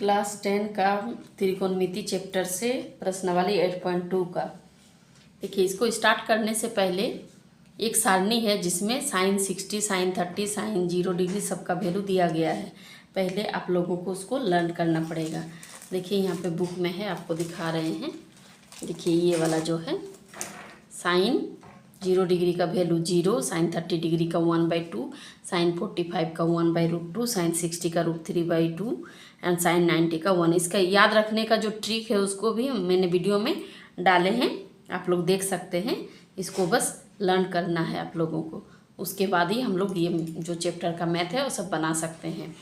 Class 10 का त्रिकोणमिति chapter से प्रश्नावली 8.2 का। देखिए, इसको स्टार्ट करने से पहले एक सारणी है जिसमें साइन 60, साइन 30, साइन 0 डिग्री सबका वैल्यू दिया गया है। पहले आप लोगों को उसको लर्न करना पड़ेगा। देखिए, यहाँ पे बुक में है, आपको दिखा रहे हैं। देखिए, ये वाला जो है साइन 0 डिग्री का वैल्यू 0, साइन 30 डिग्री का 1/2, साइन 45 का 1/√2, साइन 60 का √3/2 एंड साइन 90 का 1। इसका याद रखने का जो ट्रिक है उसको भी मैंने वीडियो में डाले हैं, आप लोग देख सकते हैं। इसको बस लर्न करना है आप लोगों को, उसके बाद ही हम लोग ये जो चैप्टर का मैथ है वो सब बना सकते हैं।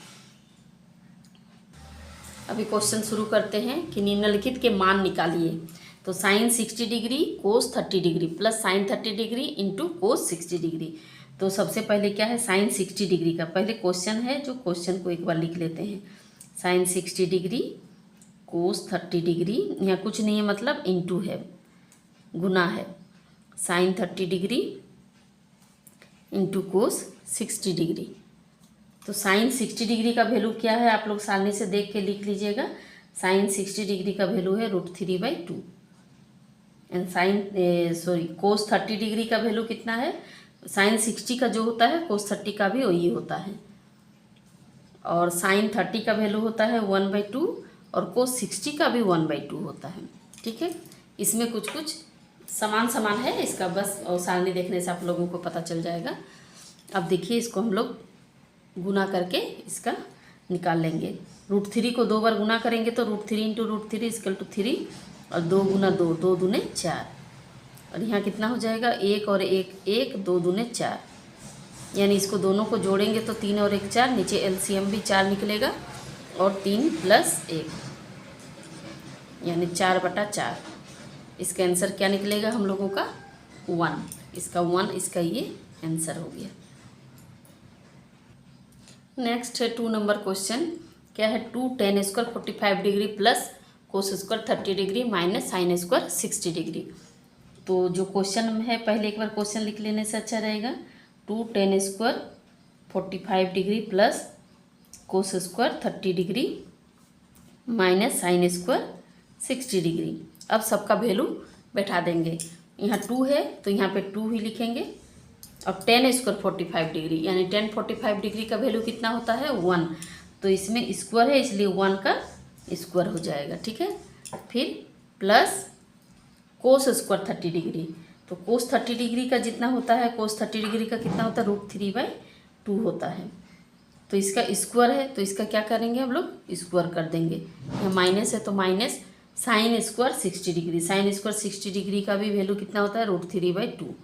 अभी क्वेश्चन शुरू करते हैं कि निम्नलिखित के मान निकालिए। तो sine 60 degree cos 30 degree plus sine 30 degree into cos 60 degree. तो सबसे पहले क्या है, साइन 60 डिग्री का पहले क्वेश्चन है, जो क्वेश्चन को एक बार लिख लेते हैं। साइन 60 डिग्री कोस 30 डिग्री, यहाँ कुछ नहीं है, मतलब इंटू है, गुना है। Sine 30 degree into cos 60 degree. तो साइन 60 डिग्री का वैल्यू क्या है, आप लोग सारणी से देख के लिख लीजिएगा। साइन 60 डिग्री का वैल्यू है √3/2 एंड साइन कोस 30 डिग्री का वैल्यू कितना है, साइन 60 का जो होता है कोस 30 का भी वही होता है। और साइन 30 का वैल्यू होता है 1/2 और कोस 60 का भी 1/2 होता है। ठीक है, इसमें कुछ कुछ समान है, इसका बस और सारणी देखने से आप लोगों को पता चल जाएगा। अब देखिए, इसको हम लोग गुना करके इसका निकाल लेंगे। √3 को 2 बार गुना करेंगे तो √3 इंटू √3 इक्वल टू 3 और 2 गुना 2, 2 दूने 4 और यहाँ कितना हो जाएगा, 1 और 1 1, 2 दूने 4, यानी इसको दोनों को जोड़ेंगे तो 3 और 1 4, नीचे एलसीएम भी 4 निकलेगा और 3 + 1 यानी 4/4। इसका आंसर क्या निकलेगा हम लोगों का, 1। इसका 1, इसका ये आंसर हो गया। नेक्स्ट है 2 नंबर क्वेश्चन। क्या है, 2 tan square 45 degree plus cos square 30 degree minus sine square 60 degree. तो जो क्वेश्चन है, पहले एक बार क्वेश्चन लिख लेने से अच्छा रहेगा। 2 tan square 45 degree plus cos square 30 degree minus sine square 60 degree. अब सबका वैल्यू बैठा देंगे। यहाँ 2 है तो यहाँ पे 2 ही लिखेंगे। अब tan स्क्वायर 45 डिग्री यानी tan 45 डिग्री का वैल्यू कितना होता है, 1। तो इसमें स्क्वायर है इसलिए 1 का स्क्वायर हो जाएगा। ठीक है, फिर प्लस कोस स्क्वायर 30 डिग्री। तो कोस 30 डिग्री का जितना होता है, कोस 30 डिग्री का कितना होता है, √3/2 होता है। तो इसका स्क्वायर है तो इसका क्या करेंगे हम लोग, स्क्वायर कर देंगे। यहाँ माइनस है तो minus sine square 60 degree. Sine square 60 degree का भी वैल्यू कितना होता है, √3/2।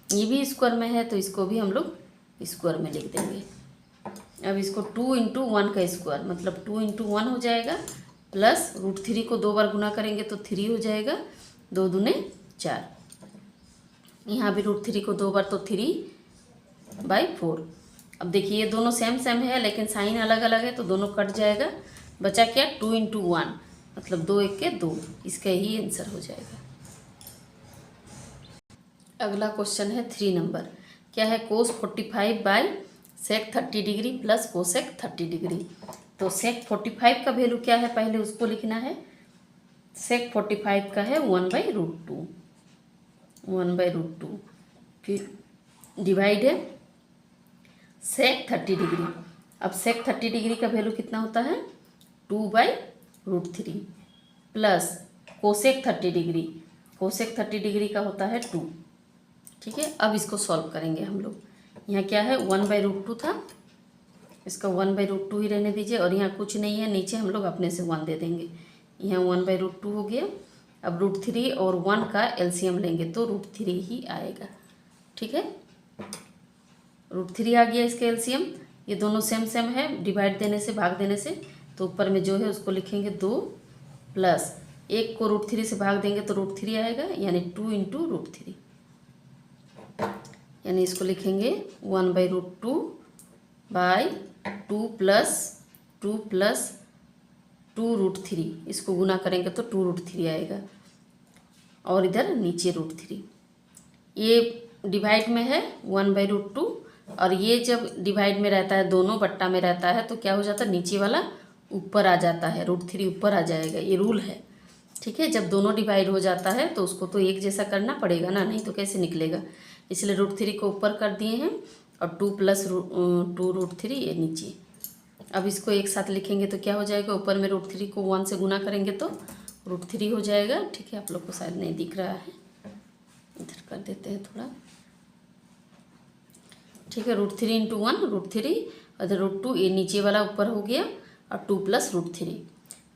ये भी स्क्वायर में है तो इसको भी हम लोग स्क्वायर में लिख देंगे। अब इसको 2 इंटू 1 का स्क्वायर, मतलब 2 इंटू 1 हो जाएगा, प्लस √3 को 2 बार गुना करेंगे तो 3 हो जाएगा, 2 दूने 4। यहाँ भी √3 को 2 बार तो 3/4। अब देखिए, ये दोनों सेम है लेकिन साइन अलग अलग है तो दोनों कट जाएगा। बचा क्या, 2 इंटू 1 मतलब 2 1 के 2, इसका ही आंसर हो जाएगा। अगला क्वेश्चन है 3 नंबर। क्या है, cos 45 by sec 30 degree plus cosec 30 degree. तो सेक 45 का वैल्यू क्या है, पहले उसको लिखना है। सेक 45 का है 1/√2, 1/√2। फिर डिवाइड है सेक 30 डिग्री। अब सेक 30 डिग्री का वैल्यू कितना होता है, 2/√3 plus cosec 30 degree. Cosec 30 degree का होता है 2। ठीक है, अब इसको सॉल्व करेंगे हम लोग। यहाँ क्या है, 1/√2 था, इसका 1/√2 ही रहने दीजिए और यहाँ कुछ नहीं है, नीचे हम लोग अपने से 1 दे देंगे। यहाँ 1/√2 हो गया। अब √3 और 1 का एलसीएम लेंगे तो √3 ही आएगा। ठीक है, √3 आ गया इसका एलसीएम। ये दोनों सेम है, डिवाइड देने से, भाग देने से, तो ऊपर में जो है उसको लिखेंगे 2 प्लस 1 को √3 से भाग देंगे तो √3 आएगा, यानी 2 इंटू √3, यानी इसको लिखेंगे 1/√2/2 प्लस 2 √3। इसको गुना करेंगे तो 2 √3 आएगा और इधर नीचे √3। ये डिवाइड में है 1/√2 और ये जब डिवाइड में रहता है, दोनों बट्टा में रहता है तो क्या हो जाता है, नीचे वाला ऊपर आ जाता है, √3 ऊपर आ जाएगा, ये रूल है। ठीक है, जब दोनों डिवाइड हो जाता है तो उसको तो एक जैसा करना पड़ेगा ना, नहीं तो कैसे निकलेगा। इसलिए √3 को ऊपर कर दिए हैं और 2 + 2√3 ये नीचे। अब इसको एक साथ लिखेंगे तो क्या हो जाएगा, ऊपर में √3 को 1 से गुना करेंगे तो √3 हो जाएगा। ठीक है, आप लोग को शायद नहीं दिख रहा है, इधर कर देते हैं थोड़ा। ठीक है, √3 × 1 √3 और √2 ये नीचे वाला ऊपर हो गया और 2 + √3।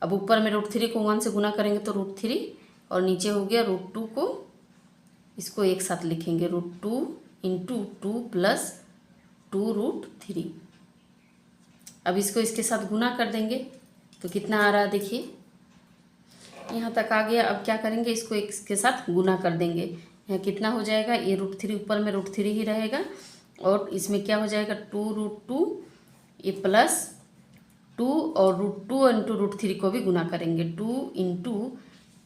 अब ऊपर में √3 को 1 से गुना करेंगे तो √3 और नीचे हो गया √2 को, इसको एक साथ लिखेंगे √2 × 2 + 2√3। अब इसको इसके साथ गुना कर देंगे तो कितना आ रहा है, देखिए यहाँ तक आ गया। अब क्या करेंगे, इसको इसके साथ गुना कर देंगे। यहाँ कितना हो जाएगा, ये √3 ऊपर में √3 ही रहेगा और इसमें क्या हो जाएगा 2√2 ये +2 और √2 × √3 को भी गुना करेंगे। 2 ×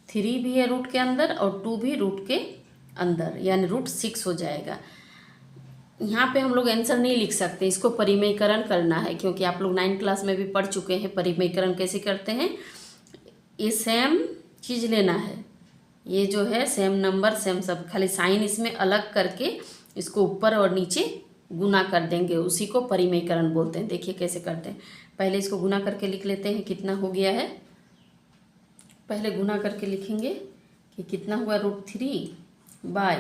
3 भी है रूट के अंदर और 2 भी रूट के अंदर, यानी √6 हो जाएगा। यहाँ पे हम लोग आंसर नहीं लिख सकते, इसको परिमेयकरण करना है, क्योंकि आप लोग 9th क्लास में भी पढ़ चुके हैं परिमेयकरण कैसे करते हैं। ये सेम चीज़ लेना है, ये जो है सेम नंबर सेम सब, खाली साइन इसमें अलग करके इसको ऊपर और नीचे गुना कर देंगे, उसी को परिमेयकरण बोलते हैं। देखिए कैसे करते हैं, पहले इसको गुना करके लिख लेते हैं कितना हो गया है। पहले गुना करके लिखेंगे कि कितना हुआ, √3 बाय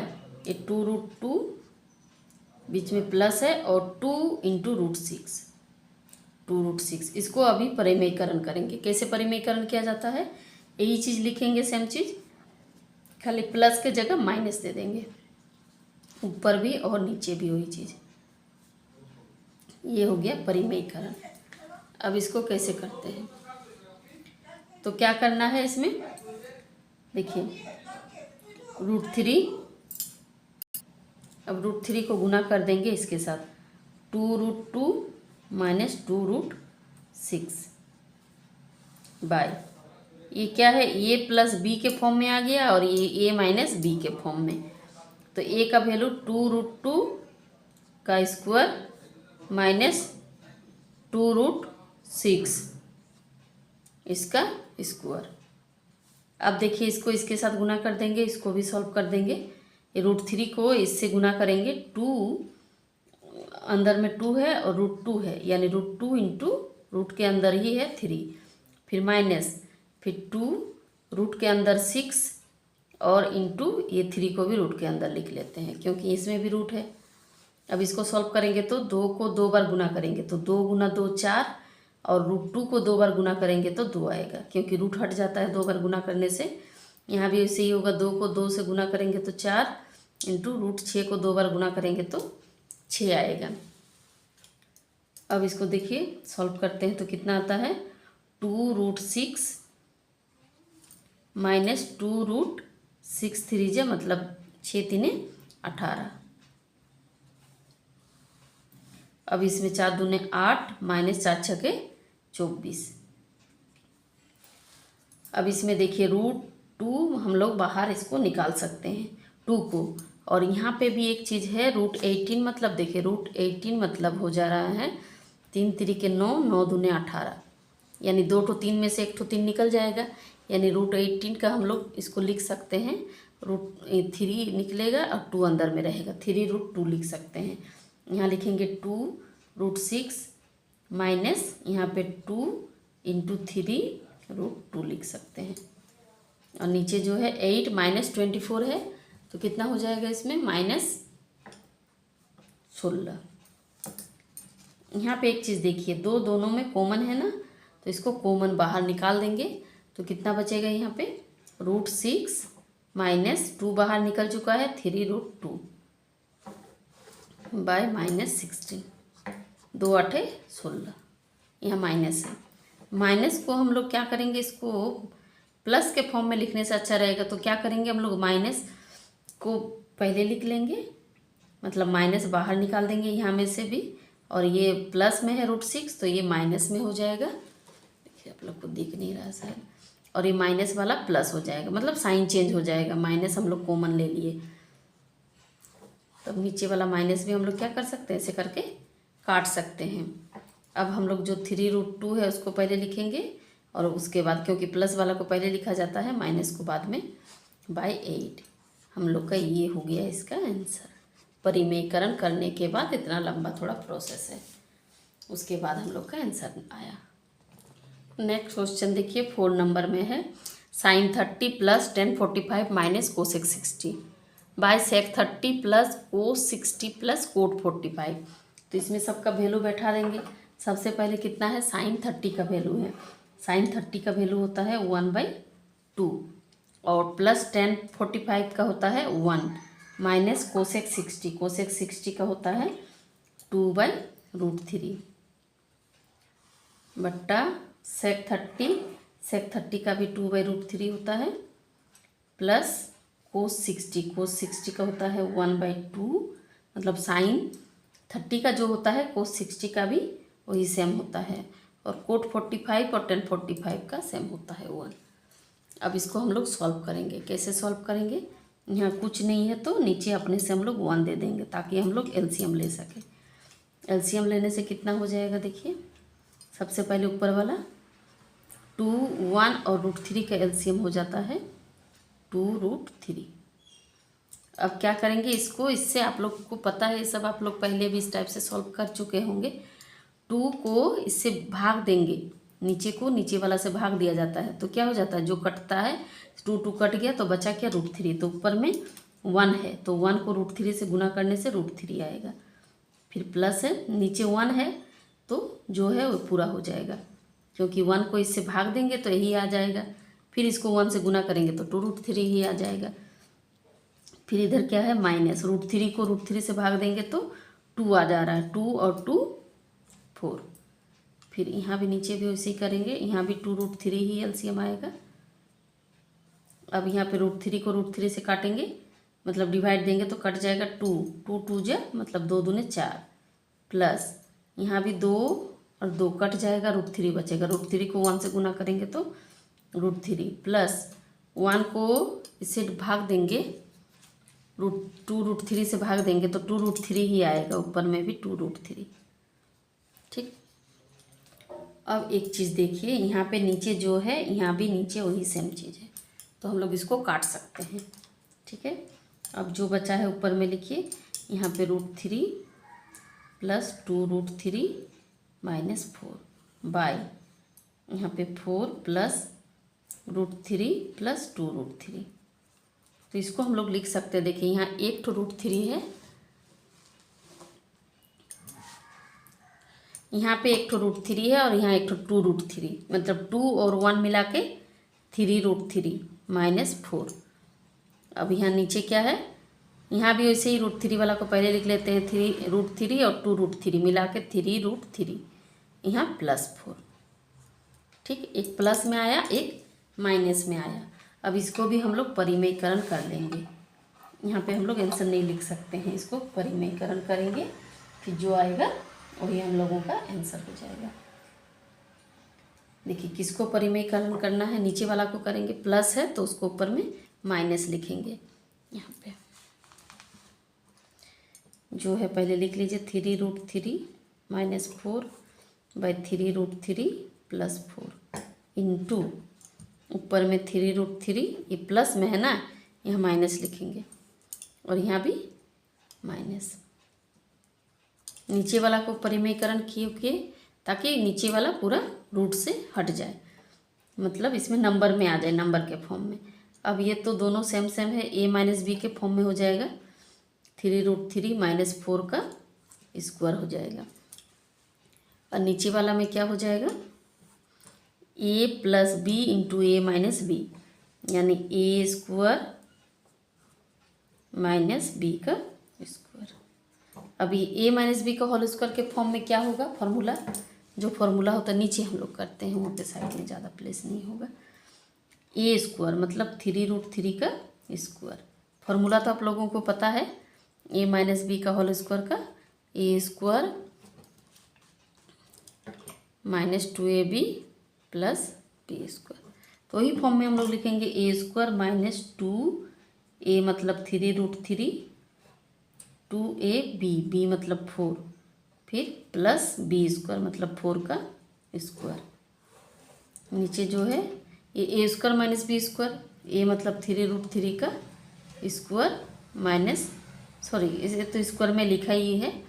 ये 2√2 बीच में प्लस है और 2 × √6 इसको अभी परिमेयकरण करेंगे। कैसे परिमेयकरण किया जाता है, यही चीज़ लिखेंगे, सेम चीज़, खाली प्लस के जगह माइनस दे देंगे, ऊपर भी और नीचे भी वही चीज़। ये हो गया परिमेयकरण। अब इसको कैसे करते हैं, तो क्या करना है इसमें, देखिए √3, अब √3 को गुना कर देंगे इसके साथ 2√2 - 2√6 बाय ये क्या है, a + b के फॉर्म में आ गया और ये a - b के फॉर्म में। तो a का वैल्यू 2√2 का स्क्वायर - 2√6 इसका स्क्वायर। अब देखिए इसको इसके साथ गुना कर देंगे, इसको भी सॉल्व कर देंगे। ये √3 को इससे गुना करेंगे, 2 अंदर में 2 है और √2 है, यानी √2 × रूट के अंदर ही है 3, फिर माइनस, फिर 2 रूट के अंदर 6 और इंटू ये 3 को भी रूट के अंदर लिख लेते हैं, क्योंकि इसमें भी रूट है। अब इसको सॉल्व करेंगे तो 2 को 2 बार गुना करेंगे तो 2 × 2 4 और √2 को 2 बार गुना करेंगे तो 2 आएगा, क्योंकि रूट हट जाता है 2 बार गुना करने से। यहाँ भी ऐसे ही होगा, 2 को 2 से गुना करेंगे तो 4 इंटू √6 को 2 बार गुना करेंगे तो 6 आएगा। अब इसको देखिए सॉल्व करते हैं तो कितना आता है, 2√6 - 2√6 3 मतलब 6 3 18। अब इसमें 4 दूने 8 - 4 6 24। अब इसमें देखिए √2 हम लोग बाहर इसको निकाल सकते हैं 2 को, और यहाँ पे भी एक चीज़ है √18 मतलब देखिए √18 मतलब हो जा रहा है 3 3 9 9 दूने 18, यानी 2 तो 3 में से 1 तो 3 निकल जाएगा, यानी √18 का हम लोग इसको लिख सकते हैं √3 निकलेगा और 2 अंदर में रहेगा, 3√2 लिख सकते हैं। यहाँ लिखेंगे 2√6 माइनस यहाँ पे 2 × 3√2 लिख सकते हैं, और नीचे जो है 8 - 24 है तो कितना हो जाएगा इसमें -16। यहाँ पे एक चीज़ देखिए, दोनों में कॉमन है ना, तो इसको कॉमन बाहर निकाल देंगे तो कितना बचेगा यहाँ पे, √6 - 2 बाहर निकल चुका है 3√2 बाय -16, 2 8 16, यहाँ माइनस है। माइनस को हम लोग क्या करेंगे, इसको प्लस के फॉर्म में लिखने से अच्छा रहेगा, तो क्या करेंगे हम लोग माइनस को पहले लिख लेंगे, मतलब माइनस बाहर निकाल देंगे यहाँ में से भी, और ये प्लस में है √6 तो ये माइनस में हो जाएगा। देखिए आप लोग को दिख नहीं रहा शायद, और ये माइनस वाला प्लस हो जाएगा, मतलब साइन चेंज हो जाएगा, माइनस हम लोग कॉमन ले लिए, तब नीचे वाला माइनस भी हम लोग क्या कर सकते हैं, ऐसे करके काट सकते हैं। अब हम लोग जो 3√2 है उसको पहले लिखेंगे और उसके बाद, क्योंकि प्लस वाला को पहले लिखा जाता है, माइनस को बाद में, बाय 8। हम लोग का ये हो गया इसका आंसर। परिमेयकरण करने के बाद इतना लंबा थोड़ा प्रोसेस है, उसके बाद हम लोग का आंसर आया। नेक्स्ट क्वेश्चन देखिए 4 नंबर में है sin 30 plus tan 45 minus cosec 60 by sec 30 plus cos 60 plus cot 45। तो इसमें सबका वैल्यू बैठा देंगे। सबसे पहले कितना है, sin 30 का वैल्यू है, sin 30 का वैल्यू होता है 1/2 और प्लस tan 45 का होता है 1 माइनस cosec 60 का होता है 2/√3 बट्टा sec 30 का भी 2/√3 होता है प्लस cos 60 का होता है 1/2, मतलब sin 30 का जो होता है cos 60 का भी वही सेम होता है, और cot 45 और tan 45 का सेम होता है 1। अब इसको हम लोग सॉल्व करेंगे। कैसे सॉल्व करेंगे, यहाँ कुछ नहीं है तो नीचे अपने से हम लोग 1 दे देंगे ताकि हम लोग एलसीएम ले सकें। एलसीएम लेने से कितना हो जाएगा, देखिए सबसे पहले ऊपर वाला 2, 1 और √3 का एलसीएम हो जाता है 2√3। अब क्या करेंगे इसको, इससे आप लोग को पता है ये सब, आप लोग पहले भी इस टाइप से सॉल्व कर चुके होंगे। 2 को इससे भाग देंगे, नीचे को नीचे वाला से भाग दिया जाता है तो क्या हो जाता है, जो कटता है 2 कट गया तो बचा क्या, √3। तो ऊपर में 1 है तो 1 को √3 से गुना करने से √3 आएगा। फिर प्लस है, नीचे 1 है तो जो है वो पूरा हो जाएगा, क्योंकि 1 को इससे भाग देंगे तो यही आ जाएगा। फिर इसको 1 से गुना करेंगे तो 2√3 ही आ जाएगा। फिर इधर क्या है, माइनस √3 को √3 से भाग देंगे तो 2 आ जा रहा है, 2 और 2 4। फिर यहाँ भी नीचे भी वैसे ही करेंगे, यहाँ भी 2√3 ही एलसीएम आएगा। अब यहाँ पे √3 को √3 से काटेंगे, मतलब डिवाइड देंगे तो कट जाएगा 2, 2 2 जा मतलब 2 दूने 4, प्लस यहाँ भी 2 और 2 कट जाएगा, √3 बचेगा। √3 को 1 से गुना करेंगे तो √3 प्लस 1 को इससे भाग देंगे, 2√3 से भाग देंगे तो 2√3 ही आएगा, ऊपर में भी 2√3। ठीक, अब एक चीज़ देखिए, यहाँ पे नीचे जो है यहाँ भी नीचे वही सेम चीज़ है, तो हम लोग इसको काट सकते हैं। ठीक है, अब जो बचा है ऊपर में लिखिए, यहाँ पे √3 प्लस 2√3 माइनस 4 बाय यहाँ पे 4 प्लस √3 प्लस 2√3। तो इसको हम लोग लिख सकते हैं, देखिए यहाँ एक तो √3 है, यहाँ पे एक तो √3 है और यहाँ एक तो 2√3, मतलब 2 और 1 मिला के 3√3 माइनस 4। अब यहाँ नीचे क्या है, यहाँ भी वैसे ही √3 वाला को पहले लिख लेते हैं, 3√3 और 2√3 मिला के 3√3, यहाँ प्लस 4। ठीक, एक प्लस में आया एक माइनस में आया। अब इसको भी हम लोग परिमेयकरण कर लेंगे। यहाँ पे हम लोग आंसर नहीं लिख सकते हैं, इसको परिमेयकरण करेंगे, फिर जो आएगा वही हम लोगों का आंसर हो जाएगा। देखिए किसको परिमेयकरण करना है, नीचे वाला को करेंगे, प्लस है तो उसको ऊपर में माइनस लिखेंगे। यहाँ पे जो है पहले लिख लीजिए 3√3 माइनस 4 बाई 3√3 प्लस 4 इंटू ऊपर में 3√3, ये प्लस में है ना, यहाँ माइनस लिखेंगे और यहाँ भी माइनस। नीचे वाला को परिमेयकरण किए ताकि नीचे वाला पूरा रूट से हट जाए, मतलब इसमें नंबर में आ जाए, नंबर के फॉर्म में। अब ये तो दोनों सेम सेम है, a माइनस बी के फॉर्म में हो जाएगा, 3√3 माइनस 4 का स्क्वायर हो जाएगा। और नीचे वाला में क्या हो जाएगा, a plus B into A minus B, यानी ए स्क्वायर माइनस बी का स्क्वायर। अभी a माइनस बी का होल स्क्वायर के फॉर्म में क्या होगा, फार्मूला, जो फार्मूला होता है नीचे हम लोग करते हैं, वहाँ पे साइड में ज़्यादा प्लेस नहीं होगा। ए स्क्वायर मतलब 3√3 का स्क्वायर, फार्मूला तो आप लोगों को पता है, a माइनस बी का होल स्क्वायर का A square minus 2ab plus B square. तो वही फॉर्म में हम लोग लिखेंगे ए स्क्वायर माइनस 2a मतलब 3√3 2ab, बी मतलब 4 फिर प्लस बी स्क्वायर मतलब 4 का स्क्वायर। नीचे जो है ये ए स्क्वायर माइनस बी स्क्वायर, ए मतलब 3√3 का स्क्वायर माइनस, सॉरी इसे तो स्क्वायर में लिखा ही है।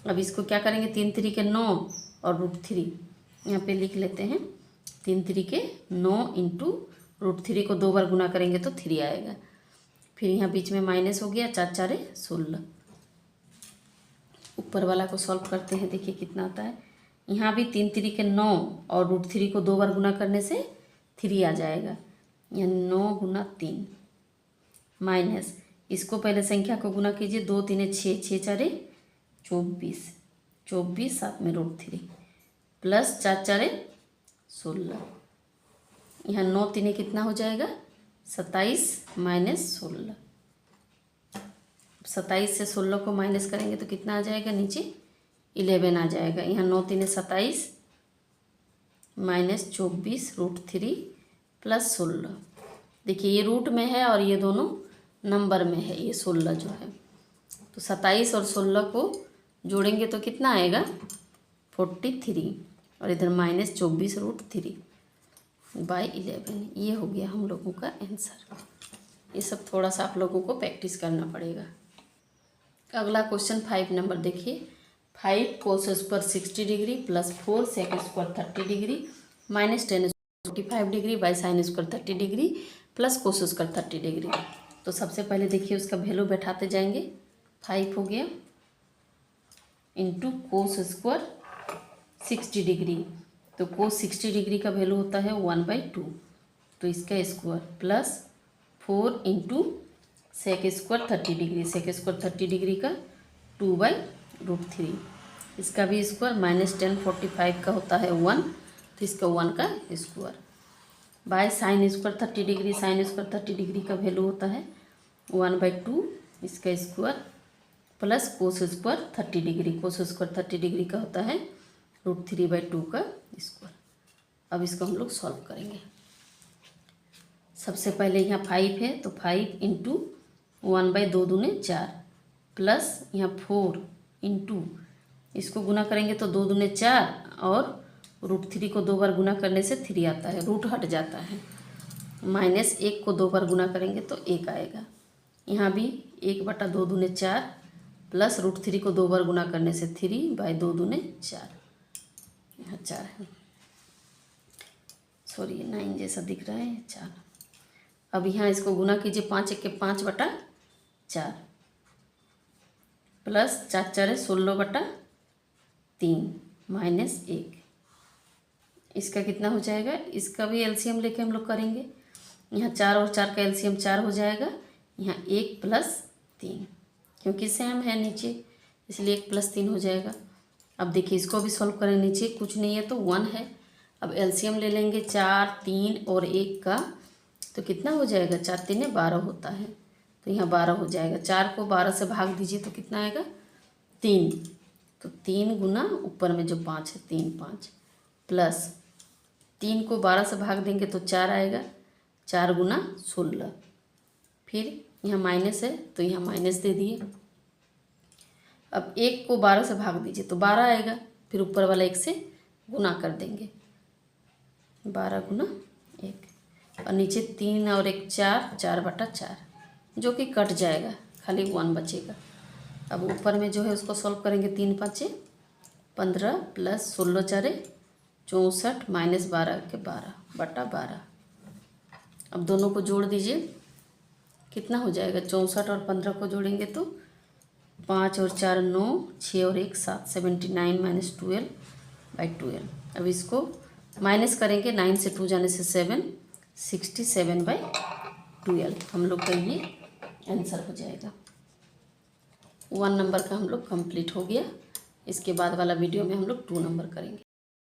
अब इसको क्या करेंगे, 3 3 के 9 और √3 यहाँ पे लिख लेते हैं। 3 3 के 9 इंटू √3 को 2 बार गुना करेंगे तो 3 आएगा। फिर यहाँ बीच में माइनस हो गया, 4 4 16। ऊपर वाला को सॉल्व करते हैं, देखिए कितना आता है। यहाँ भी 3 3 के 9 और √3 को 2 बार गुना करने से 3 आ जाएगा। यहाँ 9 गुना 3 माइनस, इसको पहले संख्या को गुना कीजिए, 2 3 6 6 4 24 24 साथ में √3 प्लस 4 4 16। यहाँ 9 3 कितना हो जाएगा, 27 माइनस 16। 27 से 16 को माइनस करेंगे तो कितना आ जाएगा, नीचे 11 आ जाएगा। यहाँ 9 3 27 माइनस 24 √3 प्लस 16। देखिए ये रूट में है और ये दोनों नंबर में है, ये 16 जो है। तो 27 और 16 को जोड़ेंगे तो कितना आएगा, 43 और इधर माइनस 24 √3 बाई 11। ये हो गया हम लोगों का आंसर। ये सब थोड़ा सा आप लोगों को प्रैक्टिस करना पड़ेगा। अगला क्वेश्चन 5 नंबर देखिए। 5 cos square 60 degree plus 4 sec square 30 degree minus 10 45 degree by sine square 30 degree plus cos square 30 degree. तो सबसे पहले देखिए उसका वैल्यू बैठाते जाएंगे। 5 हो गया इंटू कोस स्क्वायर 60 डिग्री, तो कोस 60 डिग्री का वैल्यू होता है 1/2, तो इसका square plus 4 into sec square 30 degree, sec square 30 degree का 2/√3, इसका भी स्क्वायर माइनस 10 45 का होता है 1, तो इसका 1 का square by sine square 30 degree, sine square 30 degree का वैल्यू होता है 1/2, इसका square plus cos square 30 degree, cos square 30 degree का होता है √3/2 का स्क्वायर। अब इसको हम लोग सॉल्व करेंगे। सबसे पहले यहाँ 5 है तो 5 इंटू 1/2 दूने 4 प्लस यहाँ 4 इंटू, इसको गुना करेंगे तो 2 दूने 4 और √3 को 2 बार गुना करने से 3 आता है, रूट हट जाता है। माइनस 1 को 2 बार गुना करेंगे तो 1 आएगा। यहाँ भी 1/2 दूने 4 प्लस √3 को 2 बार गुना करने से 3/2 दूने 4, यहाँ 4 है, सॉरी 9 जैसा दिख रहा है 4। अब यहाँ इसको गुना कीजिए, 5 1 के 5/4 प्लस 4 4 16/3 माइनस 1, इसका कितना हो जाएगा, इसका भी एलसीएम लेके हम लोग करेंगे। यहाँ 4 और 4 का एलसीएम 4 हो जाएगा, यहाँ 1 + 3 क्योंकि सेम है नीचे, इसलिए 1 + 3 हो जाएगा। अब देखिए इसको भी सॉल्व करें, नीचे कुछ नहीं है तो 1 है। अब एलसीएम ले लेंगे 4 3 और 1 का, तो कितना हो जाएगा, 4 3 12 होता है, तो यहाँ 12 हो जाएगा। 4 को 12 से भाग दीजिए तो कितना आएगा, 3, तो 3 गुना ऊपर में जो 5 है 3 5 प्लस 3 को 12 से भाग देंगे तो 4 आएगा, 4 गुना 16, फिर यहाँ माइनस है तो यहाँ माइनस दे दिए। अब 1 को 12 से भाग दीजिए तो 12 आएगा, फिर ऊपर वाला 1 से गुना कर देंगे, 12 गुना 1 और नीचे 3 और 1 4, 4/4 जो कि कट जाएगा, खाली 1 बचेगा। अब ऊपर में जो है उसको सॉल्व करेंगे, 3 5 15 प्लस 16 4 64 माइनस 12 के 12/12। अब दोनों को जोड़ दीजिए, कितना हो जाएगा, 64 और 15 को जोड़ेंगे तो 5 और 4 9, 6 और 1 7 79 माइनस 12/12। अब इसको माइनस करेंगे, 9 से 2 जाने से 7 67/12। हम लोग का ये आंसर हो जाएगा। 1 नंबर का हम लोग कंप्लीट हो गया। इसके बाद वाला वीडियो में हम लोग 2 नंबर करेंगे।